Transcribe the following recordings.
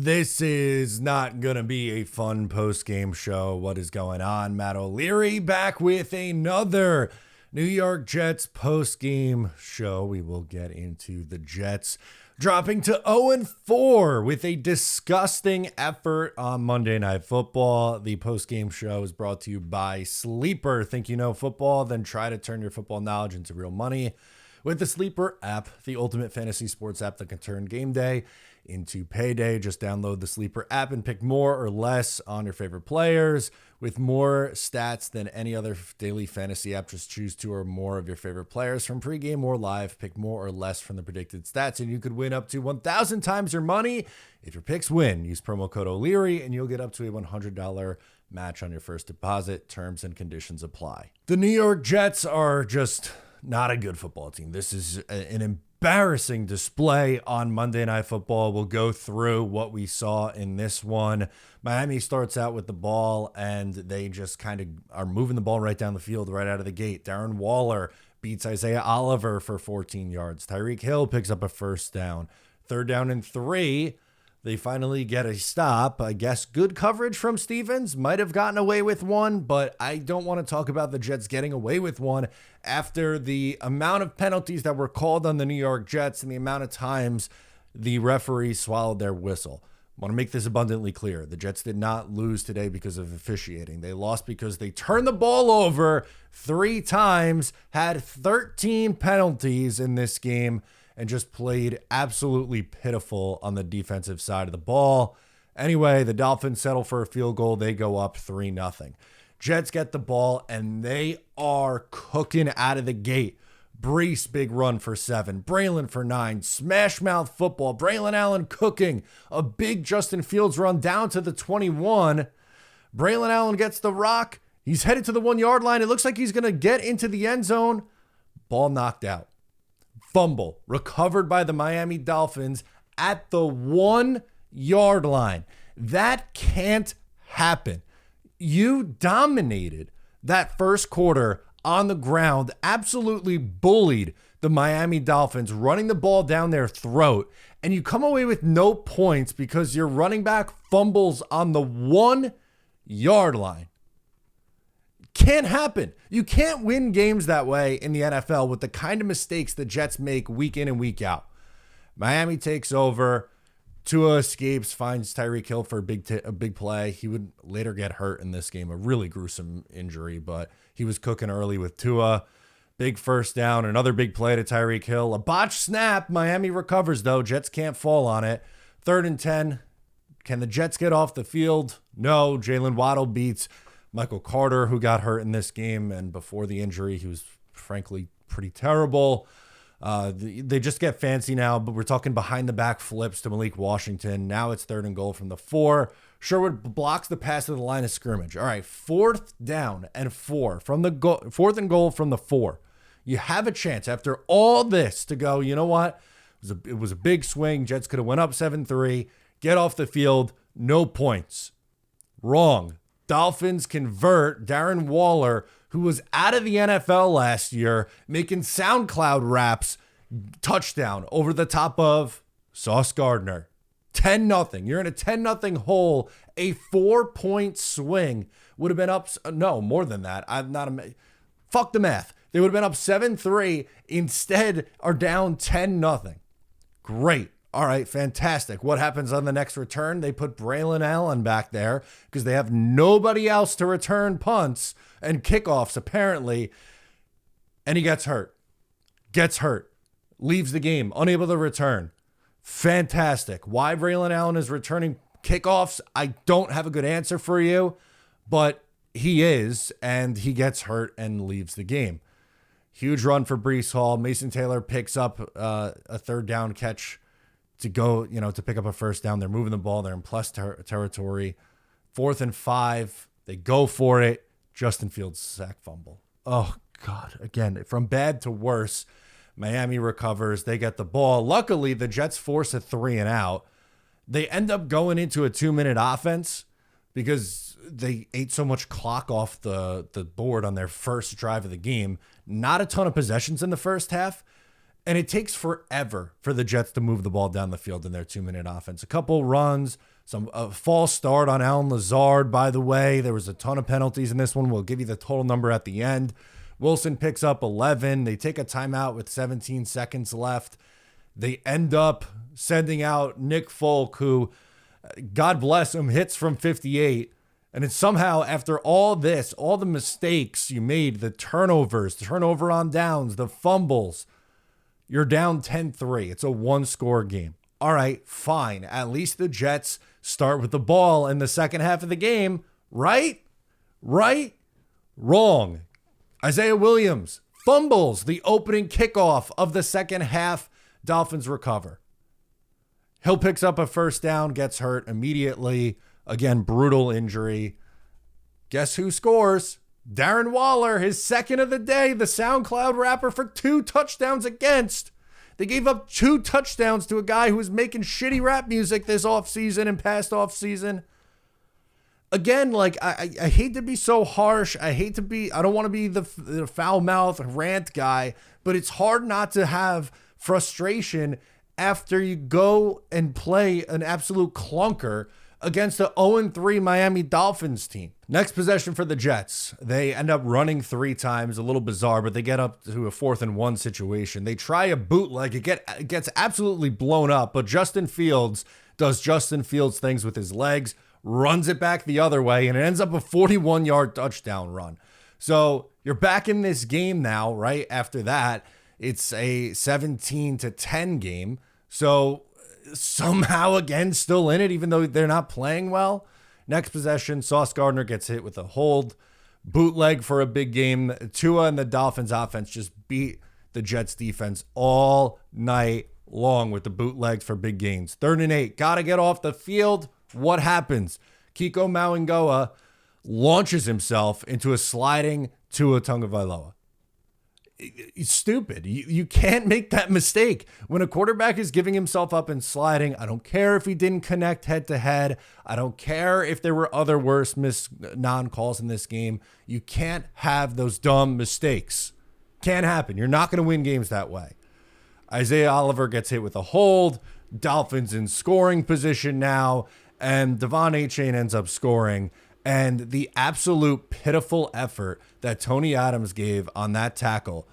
This is not going to be a fun post-game show. What is going on? Matt O'Leary back with another New York Jets post-game show. We will get into the Jets dropping to 0-4 with a disgusting effort on Monday Night Football. The post-game show is brought to you by Sleeper. Think you know football? Then try to turn your football knowledge into real money with the Sleeper app, the ultimate fantasy sports app that can turn game day into payday. Just download the Sleeper app and pick more or less on your favorite players with more stats than any other daily fantasy app. Just choose two or more of your favorite players from pregame or live. Pick more or less from the predicted stats, and you could win up to 1,000 times your money if your picks win. Use promo code O'Leary, and you'll get up to a $100 match on your first deposit. Terms and conditions apply. The New York Jets are just not a good football team. This is an embarrassing display on Monday Night Football. We'll go through what we saw in this one. Miami starts out with the ball, and they just kind of are moving the ball right down the field right out of the gate. Darren Waller beats Isaiah Oliver for 14 yards. Tyreek Hill picks up a first down. 3rd down and 3. They finally get a stop. I guess good coverage from Stevens. Might have gotten away with one, but I don't want to talk about the Jets getting away with one after the amount of penalties that were called on the New York Jets and the amount of times the referees swallowed their whistle. I want to make this abundantly clear. The Jets did not lose today because of officiating. They lost because they turned the ball over 3 times, had 13 penalties in this game, and just played absolutely pitiful on the defensive side of the ball. Anyway, the Dolphins settle for a field goal. They go up 3-0. Jets get the ball, and they are cooking out of the gate. Brees, big run for 7. Braylon for 9. Smash mouth football. Braylon Allen cooking. A big Justin Fields run down to the 21. Braylon Allen gets the rock. He's headed to the 1-yard line. It looks like he's going to get into the end zone. Ball knocked out. Fumble recovered by the Miami Dolphins at the 1-yard line. That can't happen. You dominated that first quarter on the ground, absolutely bullied the Miami Dolphins, running the ball down their throat, and you come away with no points because your running back fumbles on the 1-yard line. Can't happen. You can't win games that way in the NFL with the kind of mistakes the Jets make week in and week out. Miami takes over. Tua escapes, finds Tyreek Hill for a big play. He would later get hurt in this game, a really gruesome injury, but he was cooking early with Tua. Big first down, another big play to Tyreek Hill. A botched snap. Miami recovers, though. Jets can't fall on it. 3rd and 10. Can the Jets get off the field? No. Jalen Waddle beats Michael Carter, who got hurt in this game, and before the injury, he was frankly pretty terrible. They just get fancy now, but we're talking behind the back flips to Malik Washington. Now it's 3rd and goal from the 4. Sherwood blocks the pass to the line of scrimmage. All right, 4th down and 4 from the 4th and goal from the 4. You have a chance after all this to go, you know what? It was a big swing. Jets could have went up 7-3, get off the field, no points. Wrong. Dolphins convert. Darren Waller, who was out of the NFL last year, making SoundCloud raps, touchdown over the top of Sauce Gardner. 10-0. You're in a 10-0 hole. A 4-point swing would have been up. No, more than that. Fuck the math. They would have been up 7-3. Instead, are down 10-0. Great. All right, fantastic. What happens on the next return? They put Braylon Allen back there because they have nobody else to return punts and kickoffs, apparently. And he gets hurt. Leaves the game, unable to return. Fantastic. Why Braylon Allen is returning kickoffs, I don't have a good answer for you, but he is, and he gets hurt and leaves the game. Huge run for Brees Hall. Mason Taylor picks up a 3rd down catch to go, to pick up a first down. They're moving the ball. They're in plus territory. 4th and 5. They go for it. Justin Fields sack fumble. Oh, God. Again, from bad to worse. Miami recovers. They get the ball. Luckily, the Jets force a 3-and-out. They end up going into a 2-minute offense because they ate so much clock off the board on their first drive of the game. Not a ton of possessions in the first half. And it takes forever for the Jets to move the ball down the field in their 2-minute offense. A couple runs, a false start on Allen Lazard, by the way. There was a ton of penalties in this one. We'll give you the total number at the end. Wilson picks up 11. They take a timeout with 17 seconds left. They end up sending out Nick Folk, who, God bless him, hits from 58. And it's somehow, after all this, all the mistakes you made, the turnovers, the turnover on downs, the fumbles, you're down 10-3. It's a one-score game. All right, fine. At least the Jets start with the ball in the second half of the game. Right? Wrong. Isaiah Williams fumbles the opening kickoff of the second half. Dolphins recover. Hill picks up a first down, gets hurt immediately. Again, brutal injury. Guess who scores? Darren Waller, his second of the day, the SoundCloud rapper, for 2 touchdowns against. They gave up 2 touchdowns to a guy who was making shitty rap music this offseason and past offseason. Again, like, I hate to be so harsh. I don't want to be the foul mouth rant guy, but it's hard not to have frustration after you go and play an absolute clunker against the 0-3 Miami Dolphins team. Next possession for the Jets. They end up running 3 times, a little bizarre, but they get up to a 4th and 1 situation. They try a bootleg. It gets absolutely blown up, but Justin Fields does Justin Fields things with his legs, runs it back the other way, and it ends up a 41-yard touchdown run. So you're back in this game now, right? After that, it's a 17-10 game. So somehow, again, still in it, even though they're not playing well. Next possession, Sauce Gardner gets hit with a hold. Bootleg for a big game. Tua and the Dolphins offense just beat the Jets defense all night long with the bootlegs for big gains. 3rd and 8. Got to get off the field. What happens? Kiko Mauangoa launches himself into a sliding Tua Tagovailoa. It's stupid. You can't make that mistake. When a quarterback is giving himself up and sliding, I don't care if he didn't connect head to head. I don't care if there were other worse non-calls in this game. You can't have those dumb mistakes. Can't happen. You're not going to win games that way. Isaiah Oliver gets hit with a hold. Dolphins in scoring position now, and Devon Achane ends up scoring. And the absolute pitiful effort that Tony Adams gave on that tackle.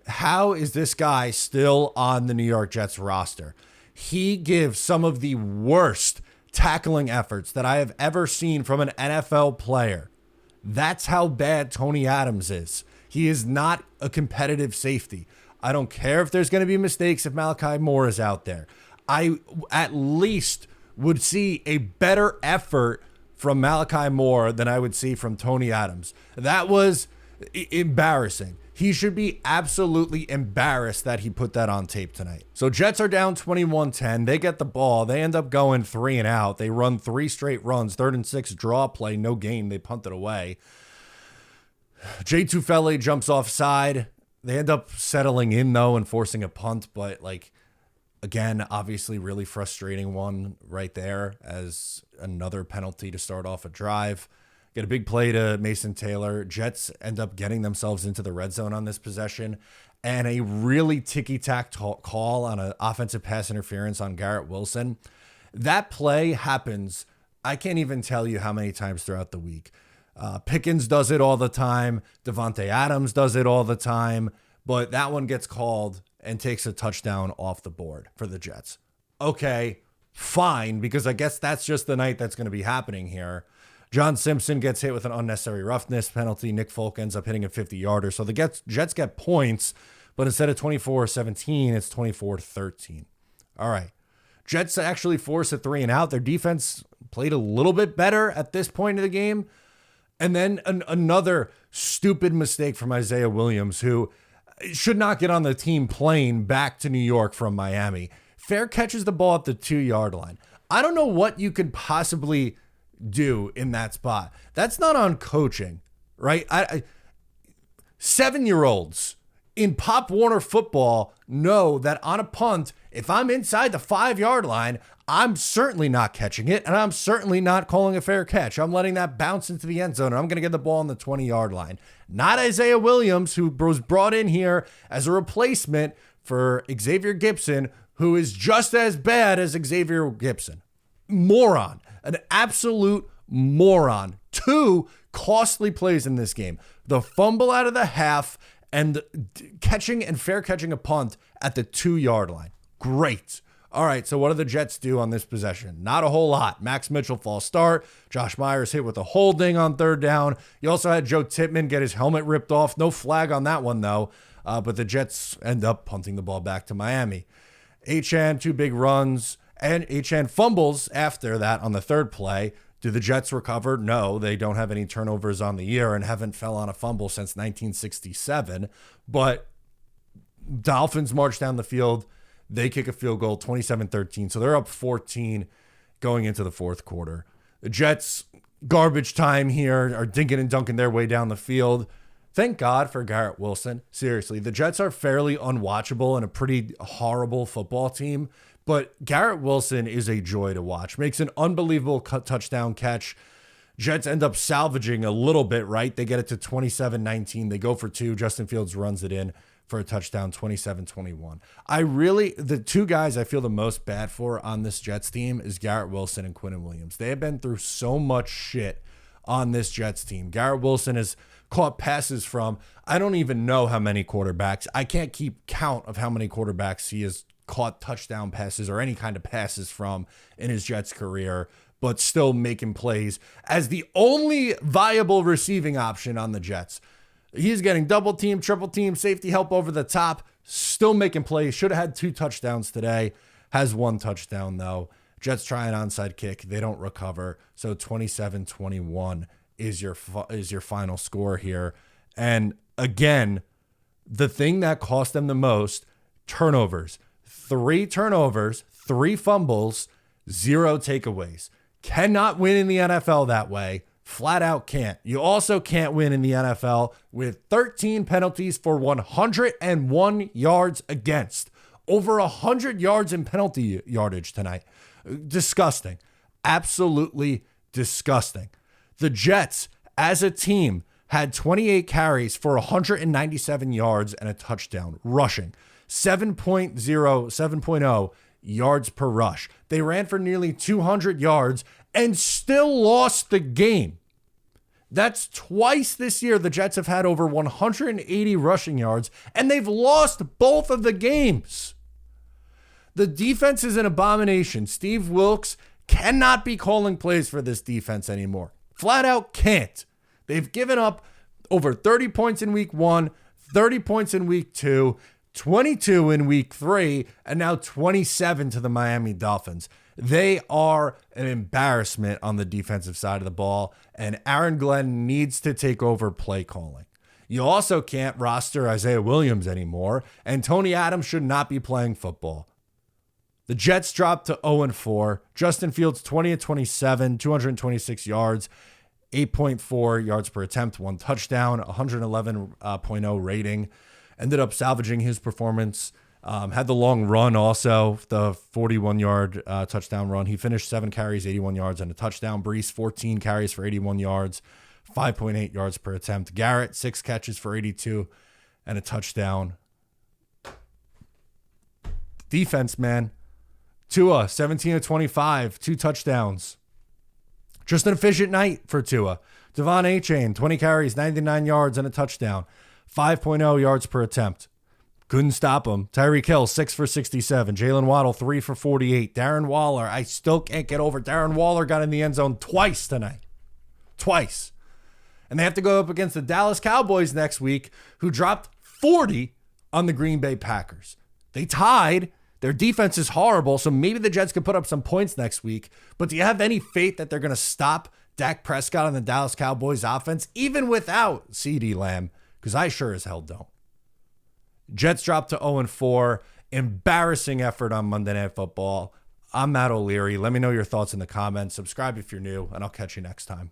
How is this guy still on the New York Jets roster? He gives some of the worst tackling efforts that I have ever seen from an NFL player. That's how bad Tony Adams is. He is not a competitive safety. I don't care if there's going to be mistakes if Malachi Moore is out there. I at least would see a better effort from Malachi Moore than I would see from Tony Adams. That was embarrassing. He should be absolutely embarrassed that he put that on tape tonight. So Jets are down 21-10. They get the ball. They end up going 3 and out. They run 3 straight runs. 3rd and 6 draw play. No gain. They punt it away. Jay Tufele jumps offside. They end up settling in, though, and forcing a punt. But, like, again, obviously really frustrating one right there as another penalty to start off a drive. Get a big play to Mason Taylor. Jets end up getting themselves into the red zone on this possession. And a really ticky-tack call on an offensive pass interference on Garrett Wilson. That play happens, I can't even tell you how many times throughout the week. Pickens does it all the time. Devontae Adams does it all the time. But that one gets called and takes a touchdown off the board for the Jets. Okay, fine, because I guess that's just the night that's going to be happening here. John Simpson gets hit with an unnecessary roughness penalty. Nick Folk ends up hitting a 50-yarder. So the Jets get points, but instead of 24-17, it's 24-13. All right. Jets actually force a 3 and out. Their defense played a little bit better at this point of the game. And then another stupid mistake from Isaiah Williams, who should not get on the team plane back to New York from Miami. Fair catches the ball at the 2-yard line. I don't know what you could possibly do in that spot. That's not on coaching, right? 7-year-olds in Pop Warner football know that on a punt, if I'm inside the 5-yard line, I'm certainly not catching it, and I'm certainly not calling a fair catch. I'm letting that bounce into the end zone, and I'm going to get the ball on the 20-yard line. Not Isaiah Williams, who was brought in here as a replacement for Xavier Gipson, who is just as bad as Xavier Gipson. Moron. An absolute moron. 2 costly plays in this game. The fumble out of the half and catching and fair catching a punt at the 2-yard line. Great. All right, so what do the Jets do on this possession? Not a whole lot. Max Mitchell false start. Josh Myers hit with a holding on 3rd down. You also had Joe Tippmann get his helmet ripped off. No flag on that one, though. But the Jets end up punting the ball back to Miami. Achane, 2 big runs. And Achane fumbles after that on the 3rd play. Do the Jets recover? No, they don't have any turnovers on the year and haven't fell on a fumble since 1967. But Dolphins march down the field. They kick a field goal, 27-13. So they're up 14 going into the 4th quarter. The Jets, garbage time here, are dinking and dunking their way down the field. Thank God for Garrett Wilson. Seriously, the Jets are fairly unwatchable and a pretty horrible football team. But Garrett Wilson is a joy to watch. Makes an unbelievable touchdown catch. Jets end up salvaging a little bit, right? They get it to 27-19. They go for 2. Justin Fields runs it in for a touchdown, 27-21. The 2 guys I feel the most bad for on this Jets team is Garrett Wilson and Quinnen Williams. They have been through so much shit on this Jets team. Garrett Wilson has caught passes from, I don't even know how many quarterbacks. I can't keep count of how many quarterbacks he has caught touchdown passes or any kind of passes from in his Jets career, but still making plays as the only viable receiving option on the Jets. He's getting double team, triple team, safety help over the top, still making plays. Should have had 2 touchdowns today. Has 1 touchdown, though. Jets try an onside kick. They don't recover. So 27-21 is your final score here. And again, the thing that cost them the most, turnovers. 3 turnovers, 3 fumbles, 0 takeaways. Cannot win in the NFL that way. Flat out can't. You also can't win in the NFL with 13 penalties for 101 yards against. Over 100 yards in penalty yardage tonight. Disgusting. Absolutely disgusting. The Jets, as a team, had 28 carries for 197 yards and a touchdown rushing. 7.0 yards per rush. They ran for nearly 200 yards and still lost the game. That's twice this year the Jets have had over 180 rushing yards, and they've lost both of the games. The defense is an abomination. Steve Wilks cannot be calling plays for this defense anymore. Flat out can't. They've given up over 30 points in week 1, 30 points in week 2, 22 in week 3, and now 27 to the Miami Dolphins. They are an embarrassment on the defensive side of the ball, and Aaron Glenn needs to take over play calling. You also can't roster Isaiah Williams anymore, and Tony Adams should not be playing football. The Jets dropped to 0-4. Justin Fields, 20-27, 226 yards, 8.4 yards per attempt, 1 touchdown, 111.0 rating. Ended up salvaging his performance. Had the long run also, the 41-yard touchdown run. He finished 7 carries, 81 yards, and a touchdown. Brees, 14 carries for 81 yards, 5.8 yards per attempt. Garrett, 6 catches for 82 and a touchdown. Defense, man. Tua, 17-25, 2 touchdowns. Just an efficient night for Tua. Devon Achane, 20 carries, 99 yards, and a touchdown. 5.0 yards per attempt. Couldn't stop him. Tyreek Hill, 6 for 67. Jalen Waddle, 3 for 48. Darren Waller, I still can't get over. Darren Waller got in the end zone twice tonight. Twice. And they have to go up against the Dallas Cowboys next week, who dropped 40 on the Green Bay Packers. They tied. Their defense is horrible, so maybe the Jets could put up some points next week. But do you have any faith that they're going to stop Dak Prescott on the Dallas Cowboys offense, even without CeeDee Lamb? Because I sure as hell don't. Jets dropped to 0-4. Embarrassing effort on Monday Night Football. I'm Matt O'Leary. Let me know your thoughts in the comments. Subscribe if you're new, and I'll catch you next time.